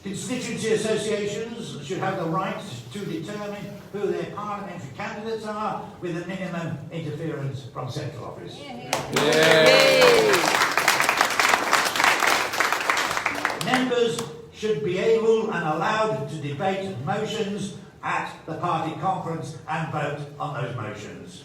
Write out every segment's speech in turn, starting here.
Constituency associations should have the right to determine who their parliamentary candidates are with a minimum interference from central office. Members should be able and allowed to debate motions at the party conference and vote on those motions.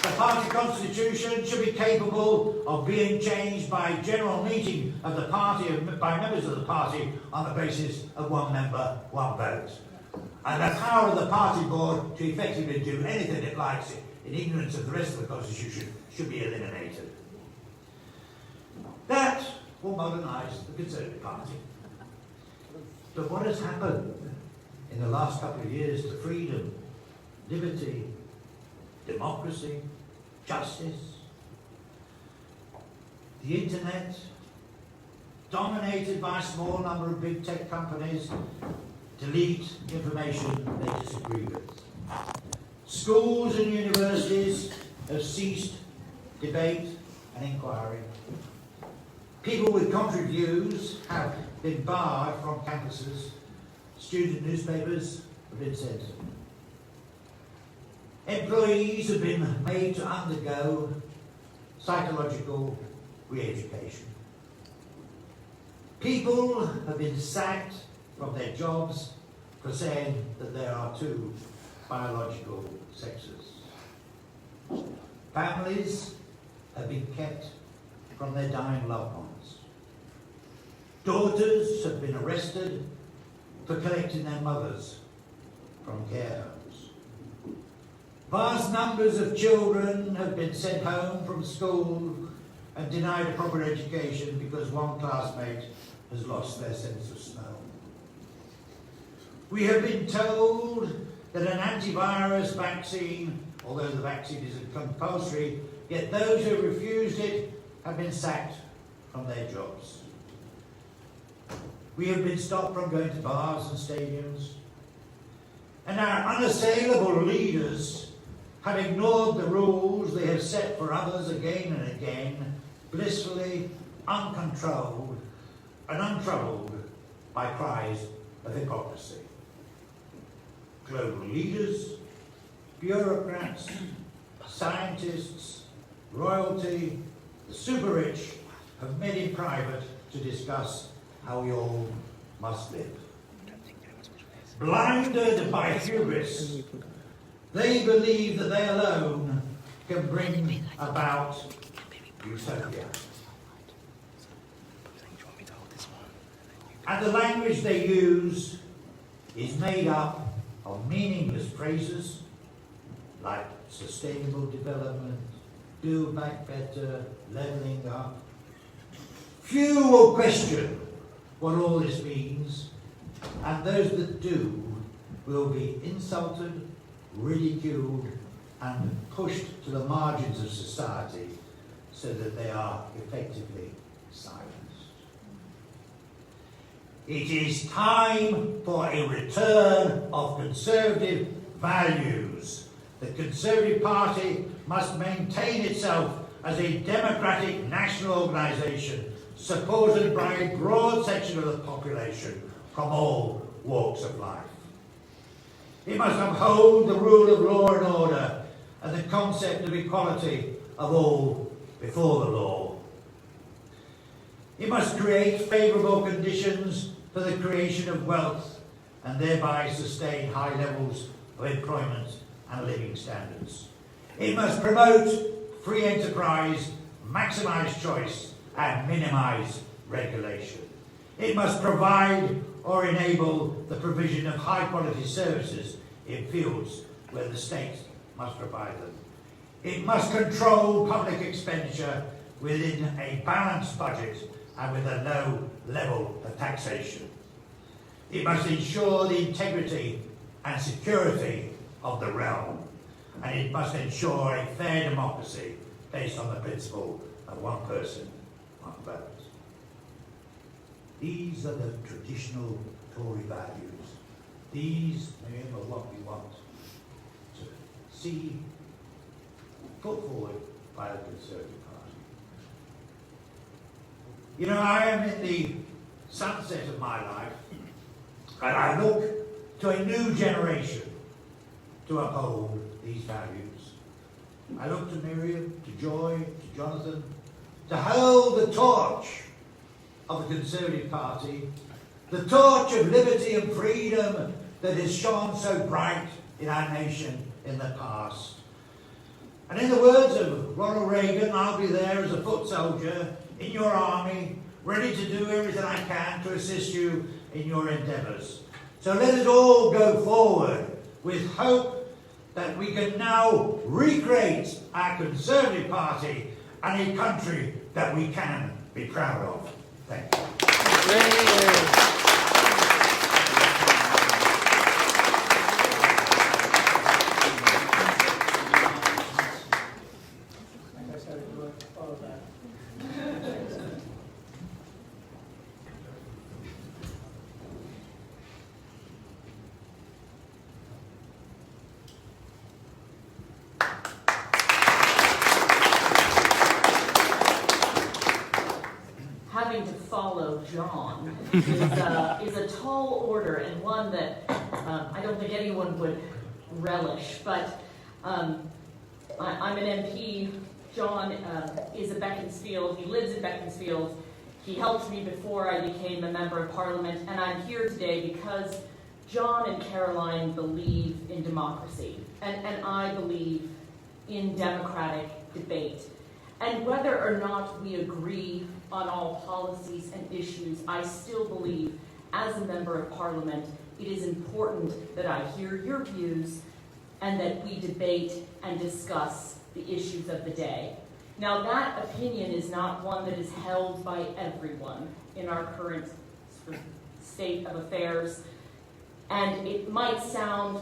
The party constitution should be capable of being changed by general meeting of the party, by members of the party, on the basis of one member, one vote. And the power of the party board to effectively do anything it likes in ignorance of the rest of the constitution should be eliminated. That will modernise the Conservative Party. But what has happened in the last couple of years to freedom, liberty, democracy, justice? The internet, dominated by a small number of big tech companies, delete information they disagree with. Schools and universities have ceased debate and inquiry. People with contrary views have been barred from campuses. Student newspapers have been censored. Employees have been made to undergo psychological re-education. People have been sacked from their jobs for saying that there are two biological sexes. Families have been kept from their dying loved ones. Daughters have been arrested for collecting their mothers from care homes. Vast numbers of children have been sent home from school and denied a proper education because one classmate has lost their sense of smell. We have been told that an antivirus vaccine, although the vaccine isn't compulsory, yet those who refused it have been sacked from their jobs. We have been stopped from going to bars and stadiums. And our unassailable leaders have ignored the rules they have set for others again and again, blissfully uncontrolled and untroubled by cries of hypocrisy. Global leaders, bureaucrats, scientists, royalty, the super rich have met in private to discuss how we all must live. Blinded by hubris, they believe that they alone can bring about utopia. And the language they use is made up of meaningless phrases like sustainable development, build back better, levelling up. Few will question what all this means, and those that do will be insulted, ridiculed, and pushed to the margins of society so that they are effectively silenced. It is time for a return of conservative values. The Conservative Party must maintain itself as a democratic national organisation supported by a broad section of the population from all walks of life. It must uphold the rule of law and order and the concept of equality of all before the law. It must create favourable conditions for the creation of wealth and thereby sustain high levels of employment and living standards. It must promote free enterprise, maximise choice and minimise regulation. It must provide or enable the provision of high quality services in fields where the state must provide them. It must control public expenditure within a balanced budget and with a low level of taxation. It must ensure the integrity and security of the realm, and it must ensure a fair democracy based on the principle of one person, one vote. These are the traditional Tory values. These are what we want to see put forward by the Conservative Party. You know, I am in the sunset of my life, and I look to a new generation to uphold these values. I look to Miriam, to Joy, to Jonathan, to hold the torch of the Conservative Party, the torch of liberty and freedom that has shone so bright in our nation in the past. And in the words of Ronald Reagan, I'll be there as a foot soldier in your army, ready to do everything I can to assist you in your endeavours. So let us all go forward with hope that we can now recreate our Conservative Party and a country that we can be proud of. Thank you. Having to follow John is a tall order, and one that I don't think anyone would relish. But I'm an MP. John is a Beaconsfield. He lives in Beaconsfield. He helped me before I became a member of Parliament, and I'm here today because John and Caroline believe in democracy, and I believe in democratic debate. And whether or not we agree on all policies and issues, I still believe, as a member of Parliament, it is important that I hear your views and that we debate and discuss the issues of the day. Now, that opinion is not one that is held by everyone in our current sort of state of affairs, and it might sound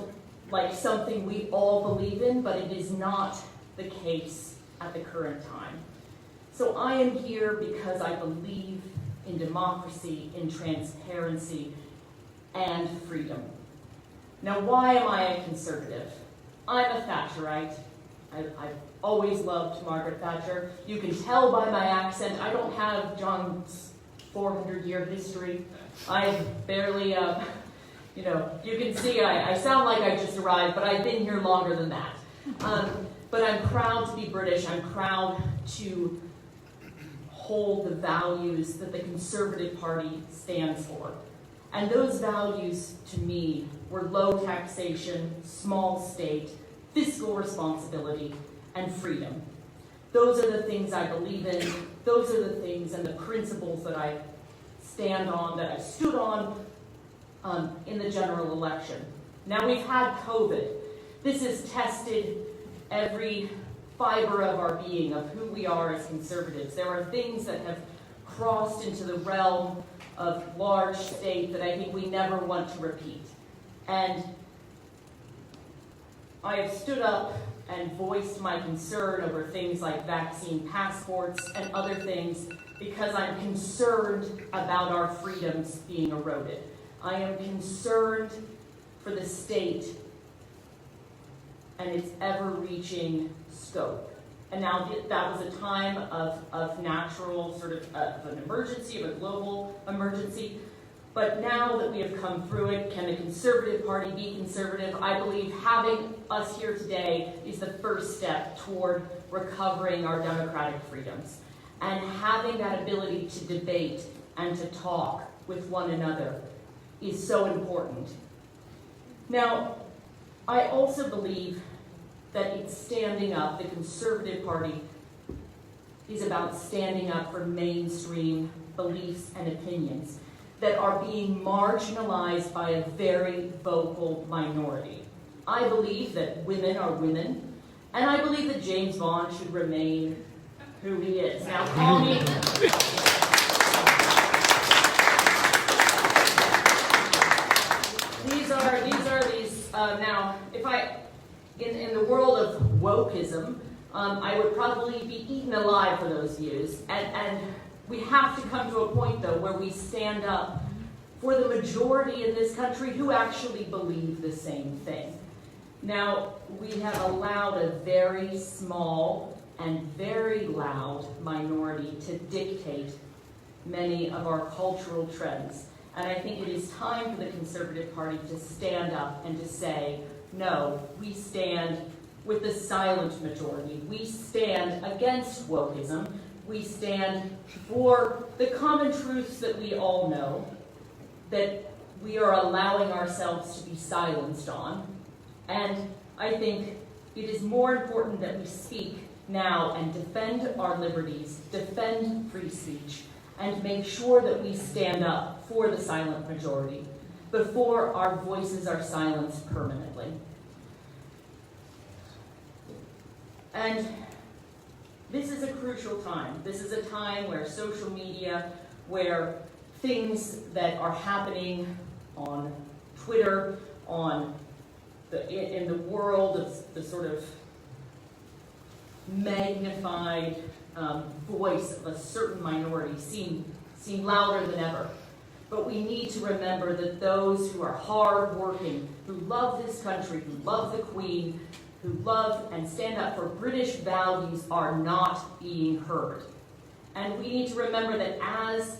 like something we all believe in, but it is not the case at the current time. So I am here because I believe in democracy, in transparency, and freedom. Now, why am I a conservative? I'm a Thatcherite. I've always loved Margaret Thatcher. You can tell by my accent, I don't have John's 400-year history. I barely, you can see I sound like I just arrived, but I've been here longer than that. But I'm proud to be British. I'm proud to hold the values that the Conservative Party stands for. And those values, to me, were low taxation, small state, fiscal responsibility, and freedom. Those are the things I believe in. Those are the things and the principles that I stand on, that I stood on in the general election. Now, we've had COVID. This has tested every fiber of our being, of who we are as conservatives. There are things that have crossed into the realm of large state that I think we never want to repeat. And I have stood up and voiced my concern over things like vaccine passports and other things because I'm concerned about our freedoms being eroded. I am concerned for the state and its ever-reaching scope. And now that was a time of natural sort of an emergency, of a global emergency. But now that we have come through it, can the Conservative Party be conservative? I believe having us here today is the first step toward recovering our democratic freedoms. And having that ability to debate and to talk with one another is so important. Now, I also believe that it's standing up, the Conservative Party is about standing up for mainstream beliefs and opinions that are being marginalized by a very vocal minority. I believe that women are women, and I believe that James Bond should remain who he is. Now, call me... Now, if I, in the world of wokeism, I would probably be eaten alive for those views. And we have to come to a point, though, where we stand up for the majority in this country who actually believe the same thing. Now, we have allowed a very small and very loud minority to dictate many of our cultural trends. And I think it is time for the Conservative Party to stand up and to say, no, we stand with the silent majority. We stand against wokeism. We stand for the common truths that we all know, that we are allowing ourselves to be silenced on. And I think it is more important that we speak now and defend our liberties, defend free speech, and make sure that we stand up for the silent majority before our voices are silenced permanently. And this is a crucial time. This is a time where social media, where things that are happening on Twitter, in the world of the sort of magnified voice of a certain minority seem louder than ever. But we need to remember that those who are hard-working, who love this country, who love the Queen, who love and stand up for British values are not being heard. And we need to remember that as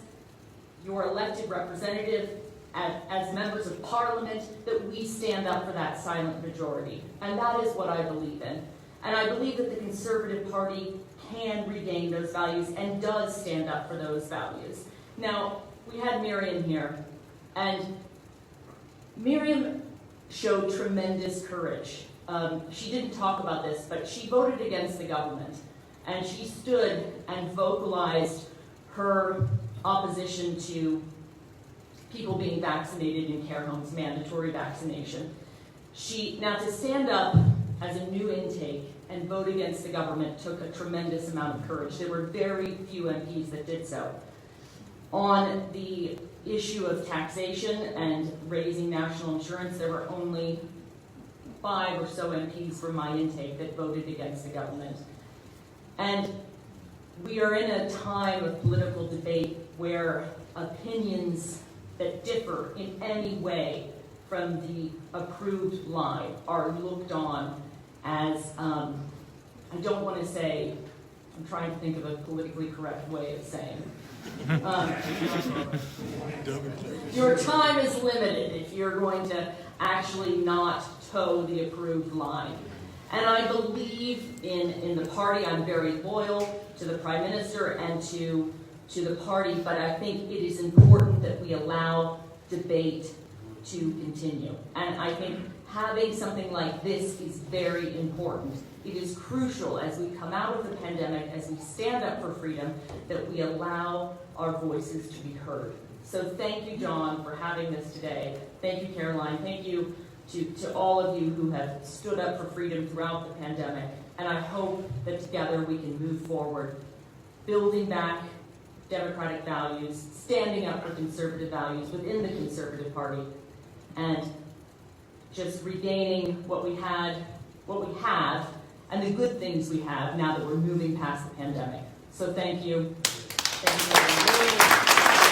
your elected representative, as members of Parliament, that we stand up for that silent majority. And that is what I believe in. And I believe that the Conservative Party can regain those values and does stand up for those values. Now, we had Miriam here, and Miriam showed tremendous courage. She didn't talk about this, but she voted against the government, and she stood and vocalized her opposition to people being vaccinated in care homes, mandatory vaccination. Now, to stand up as a new intake and vote against the government took a tremendous amount of courage. There were very few MPs that did so. On the issue of taxation and raising national insurance, there were only 5 or so MPs from my intake that voted against the government. And we are in a time of political debate where opinions that differ in any way from the approved line are looked on as, I don't want to say, I'm trying to think of a politically correct way of saying. Your time is limited if you're going to actually not toe the approved line. And I believe in the party. I'm very loyal to the Prime Minister and to the party, but I think it is important that we allow debate to continue. And I think having something like this is very important. It is crucial as we come out of the pandemic, as we stand up for freedom, that we allow our voices to be heard. So thank you, John, for having this today. Thank you, Caroline. Thank you to all of you who have stood up for freedom throughout the pandemic. And I hope that together we can move forward, building back democratic values, standing up for conservative values within the Conservative Party, and just regaining what we have, and the good things we have now that we're moving past the pandemic. So thank you.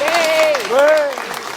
Thank you.